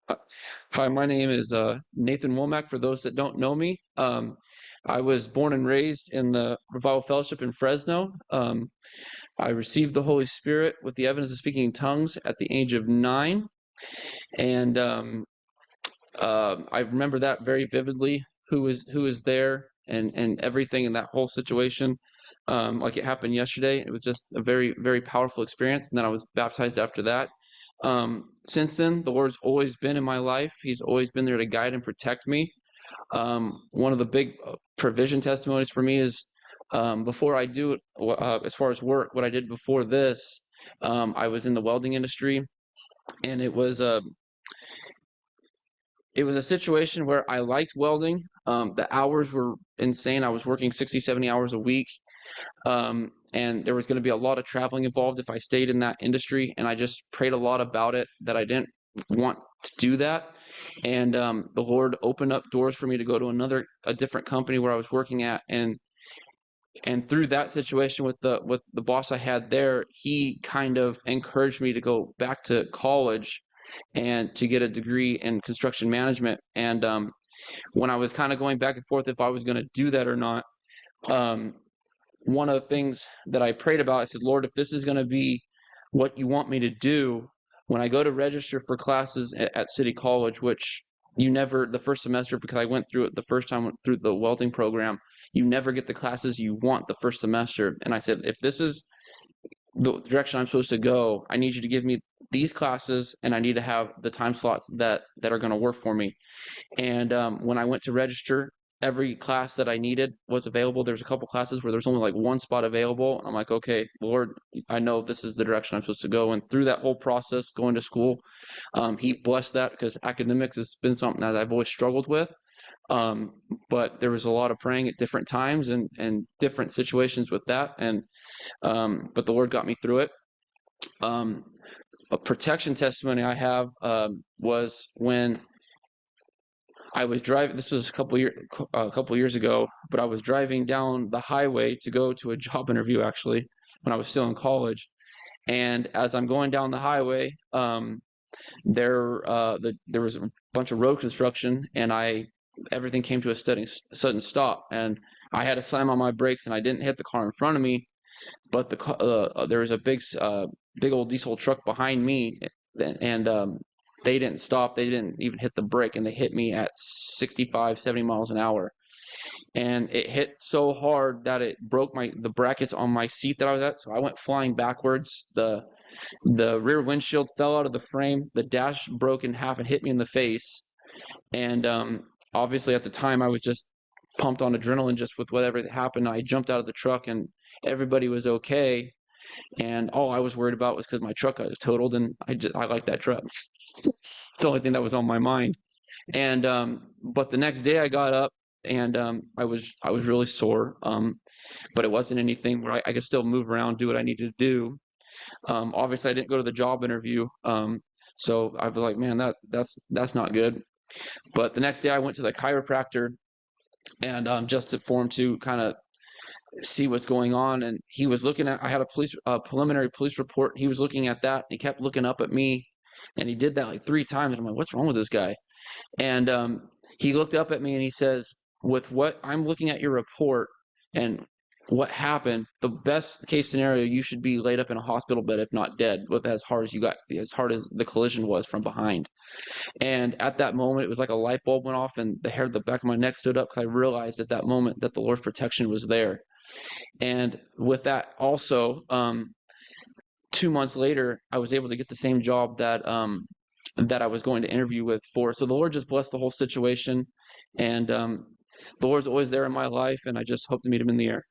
Uh, Hi, my name is Nathan Womack. For those that don't know me, I was born and raised in the Revival Fellowship in Fresno. I received the Holy Spirit with the evidence of speaking in tongues at the age of 9, and I remember that very vividly. Who was there and everything in that whole situation, like it happened yesterday. It was just a very very powerful experience. And then I was baptized after that. Since then, the Lord's always been in my life. He's always been there to guide and protect me. One of the big provision testimonies for me is before I do it, as far as work, what I did before this, I was in the welding industry, and it was a situation where I liked welding. The hours were insane. I was working 60, 70 hours a week. And there was going to be a lot of traveling involved if I stayed in that industry. And I just prayed a lot about it, that I didn't want to do that. And the Lord opened up doors for me to go to a different company where I was working at. And through that situation with the boss I had there, he kind of encouraged me to go back to college and to get a degree in construction management. And when I was kind of going back and forth if I was going to do that or not, um, one of the things that I prayed about, I said, Lord, if this is going to be what you want me to do, when I go to register for classes at City College, which you never, the first semester, because I went through it the first time through the welding program, you never get the classes you want the first semester. And I said, if this is the direction I'm supposed to go, I need you to give me these classes, and I need to have the time slots that are going to work for me. And when I went to register, every class that I needed was available. There's a couple classes where there's only like one spot available. I'm like, okay, Lord, I know this is the direction I'm supposed to go. And through that whole process, going to school, He blessed that, because academics has been something that I've always struggled with. Um, but there was a lot of praying at different times and different situations with that. And but the Lord got me through it. Um, a protection testimony I have was when I was driving. This was a couple years ago, but I was driving down the highway to go to a job interview, actually, when I was still in college. And as I'm going down the highway, there was a bunch of road construction, and everything came to a sudden stop, and I had to slam on my brakes, and I didn't hit the car in front of me, but there was a big old diesel truck behind me, and they didn't stop. They didn't even hit the brake, and they hit me at 65, 70 miles an hour. And it hit so hard that it broke the brackets on my seat that I was at. So I went flying backwards. The rear windshield fell out of the frame. The dash broke in half and hit me in the face. And obviously at the time I was just pumped on adrenaline just with whatever happened. I jumped out of the truck, and everybody was okay. And all I was worried about was because my truck got totaled, and I like that truck. It's the only thing that was on my mind. And but the next day I got up, and I was really sore. But it wasn't anything where I could still move around, do what I needed to do. Obviously I didn't go to the job interview. So I was like, man, that's not good. But the next day I went to the chiropractor, and just for him to kind of see what's going on. And he was looking at, I had a preliminary police report. He was looking at that. And he kept looking up at me, and he did that like 3 times. And I'm like, what's wrong with this guy? And he looked up at me, and he says, with what I'm looking at your report and what happened, the best case scenario, you should be laid up in a hospital bed, if not dead, with as hard as the collision was from behind. And at that moment, it was like a light bulb went off, and the hair at the back of my neck stood up, because I realized at that moment that the Lord's protection was there. And with that also, 2 months later, I was able to get the same job that I was going to interview with for. So the Lord just blessed the whole situation, and the Lord's always there in my life, and I just hope to meet Him in the air.